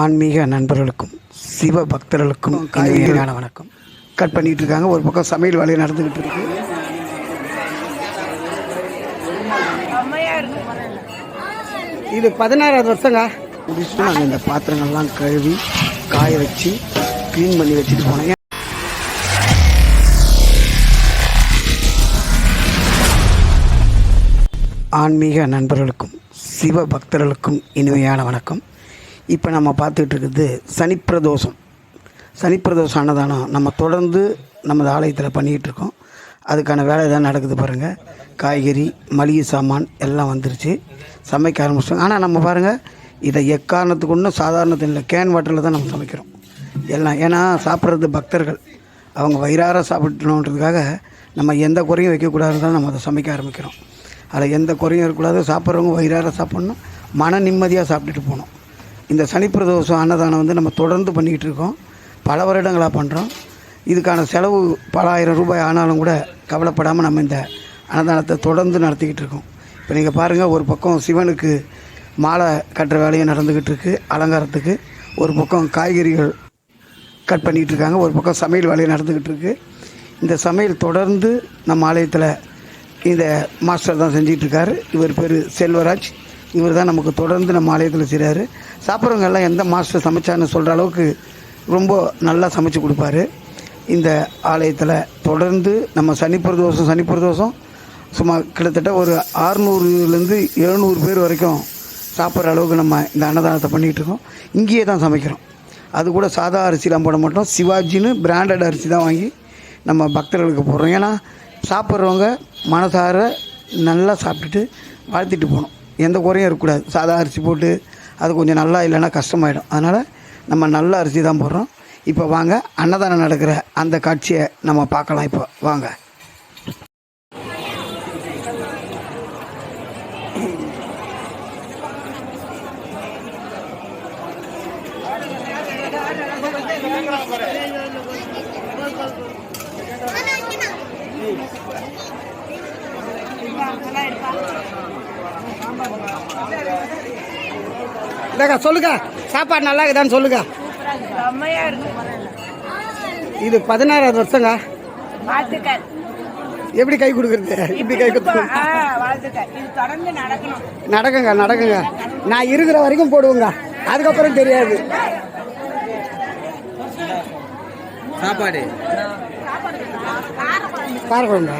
ஆன்மீக நண்பர்களுக்கும் சிவ பக்தர்களுக்கும் இனிமையான வணக்கம். கட் பண்ணிகிட்டு இருக்காங்க. ஒரு பக்கம் சமையல் வேலையை நடந்துக்கிட்டு இருக்கு. இது 16வது வருஷங்க. முடிச்சுட்டு நாங்கள் இந்த பாத்திரங்கள்லாம் கழுவி காய வச்சு க்ளீன் பண்ணி வச்சுட்டு போனேன். ஆன்மீக நண்பர்களுக்கும் சிவ பக்தர்களுக்கும் இனிமையான வணக்கம். இப்போ நம்ம பார்த்துக்கிட்டு இருக்குது சனிப்பிரதோஷம் அன்னதானம் நம்ம தொடர்ந்து நமது ஆலயத்தில் பண்ணிக்கிட்டு இருக்கோம். அதுக்கான வேலை தான் நடக்குது பாருங்கள். காய்கறி மளிகை சாமான் எல்லாம் வந்துருச்சு, சமைக்க ஆரம்பிச்சிட்டோம். ஆனால் நம்ம பாருங்கள், இதை எக்காரணத்துக்கு ஒன்றும் சாதாரணத்தில் இல்லை, கேன் வாட்டரில் தான் நம்ம சமைக்கிறோம் எல்லாம். ஏன்னா சாப்பிட்றது பக்தர்கள், அவங்க வயிறார சாப்பிடணுன்றதுக்காக நம்ம எந்த குறையும் வைக்கக்கூடாதுன்னு தான் நம்ம அதை சமைக்க ஆரம்பிக்கிறோம். அதில் எந்த குறையும் இருக்கக்கூடாது. சாப்பிட்றவங்க வயிறார சாப்பிட்ணும், மன நிம்மதியாக சாப்பிட்டுட்டு போகணும். இந்த சனிப்பிரதோஷம் அன்னதானம் வந்து நம்ம தொடர்ந்து பண்ணிக்கிட்டு இருக்கோம், பல வருடங்களாக பண்ணுறோம். இதுக்கான செலவு பல ஆயிரம் ரூபாய் ஆனாலும் கூட கவலைப்படாமல் நம்ம இந்த அன்னதானத்தை தொடர்ந்து நடத்திக்கிட்டு இருக்கோம். இப்போ நீங்கள் பாருங்கள், ஒரு பக்கம் சிவனுக்கு மாலை கட்டுற வேலையும் நடந்துக்கிட்டு இருக்குது அலங்காரத்துக்கு, ஒரு பக்கம் காய்கறிகள் கட் பண்ணிகிட்டு இருக்காங்க, ஒரு பக்கம் சமையல் வேலையும் நடந்துக்கிட்டு இருக்குது. இந்த சமையல் தொடர்ந்து நம்ம ஆலயத்தில் இந்த மாஸ்டர் தான் செஞ்சிகிட்ருக்காரு. இவர் பேர் செல்வராஜ். இவர் தான் நமக்கு தொடர்ந்து நம்ம ஆலயத்தில் செய்கிறாரு. சாப்பிட்றவங்க எல்லாம் எந்த மாஸ்டர் சமைச்சான்னு சொல்கிற அளவுக்கு ரொம்ப நல்லா சமைச்சு கொடுப்பாரு. இந்த ஆலயத்தில் தொடர்ந்து நம்ம சனிப்பிரதோஷம் சும்மா கிட்டத்தட்ட ஒரு 600லேருந்து 700 பேர் வரைக்கும் சாப்பிட்ற அளவுக்கு நம்ம இந்த அன்னதானத்தை பண்ணிகிட்டு இருக்கோம். இங்கேயே தான் சமைக்கிறோம். அது கூட சாதா அரிசிலாம் போட மாட்டோம், சிவாஜின்னு பிராண்டட் அரிசி தான் வாங்கி நம்ம பக்தர்களுக்கு போடுறோம். ஏன்னா சாப்பிட்றவங்க மனசார நல்லா சாப்பிட்டுட்டு வாழ்த்திட்டு போகணும், எந்த குறையும் இருக்கக்கூடாது. சாதா அரிசி போட்டு அது கொஞ்சம் நல்லா இல்லைன்னா கஷ்டமாயிடும். அதனால் நம்ம நல்ல அரிசி தான் போடுறோம். இப்போ வாங்க, அன்னதானம் நடக்கிற அந்த காட்சியை நம்ம பார்க்கலாம். இப்போ வாங்க. சொல்லுங்க, சாப்பாடு நல்லா இருக்குதான்னு சொல்லுங்க. இது 16வது வருஷங்க. எப்படி கை கொடுக்குறது? இப்படி கை கொடுத்து நடக்குங்க. நான் இருக்கிற வரைக்கும் போடுவோங்க, அதுக்கப்புறம் தெரியாது. சாப்பாடு காரக்குழம்பா?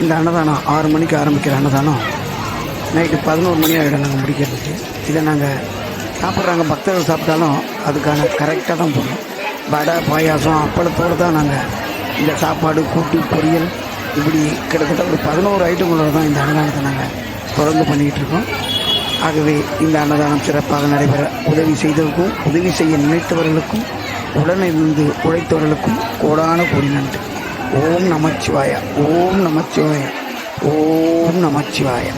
இந்த அன்னதானம் 6 மணிக்கு ஆரம்பிக்கிற அன்னதானம் நைட்டு 11 மணி ஆகிடும் நாங்கள் முடிக்கிறதுக்கு. இதை நாங்கள் சாப்பிட்றாங்க பக்தர்கள் சாப்பிட்டாலும் அதுக்கான கரெக்டாக தான் போடுறோம். வடை பாயாசம் அப்பளத்தோடு தான் நாங்கள் இந்த சாப்பாடு கூட்டு பொரியல் இப்படி கிட்டத்தட்ட ஒரு 11 ஐட்டங்களோடு தான் இந்த அன்னதானத்தை நாங்கள் தொடர்ந்து பண்ணிக்கிட்டு இருக்கோம். ஆகவே இந்த அன்னதானம் சிறப்பாக நடைபெற உதவி செய்தவர்களுக்கும் உதவி செய்ய நினைத்தவர்களுக்கும் உடனிருந்து உழைத்தவர்களுக்கும் கோடான கோடி நன்றி. ஓம் நமச்சிவாய, ஓம் நமச்சிவாய, ஓம் நமச்சிவாய.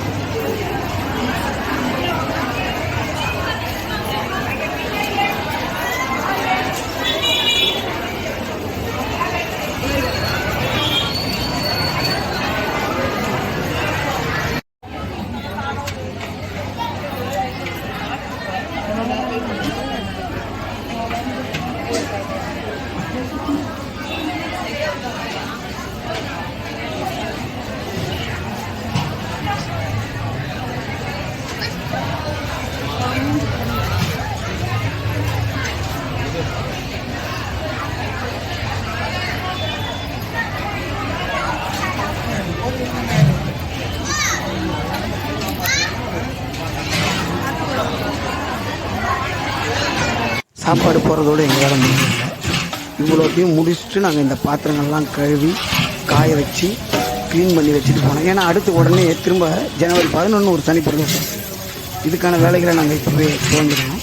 சாப்பாடு போகிறதோடு எங்கள் வேலை முடியல. இவ்வளோத்தையும் முடிச்சுட்டு நாங்கள் இந்த பாத்திரங்கள்லாம் கழுவி காய வச்சு க்ளீன் பண்ணி வச்சுட்டு போனோம். ஏன்னா அடுத்து உடனே திரும்ப ஜனவரி 11 ஒரு சனி பிரதோஷம். இதுக்கான வேலைகளை நாங்கள் இப்போவே துவங்கிடணும்.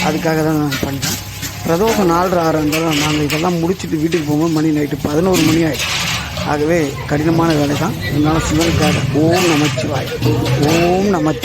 அதுக்காக தான் நான் பண்ணுறேன். பிரதோஷம் 4:30 இருந்தாலும் நாங்கள் இதெல்லாம் முடிச்சுட்டு வீட்டுக்கு போகும்போது மணி நைட்டு 11 மணி ஆகிடும். ஆகவே கடினமான வேலை தான். இருந்தாலும் சிவனுக்காக ஓம் நமச்சிவாய், ஓம் நமச்சிவாய்.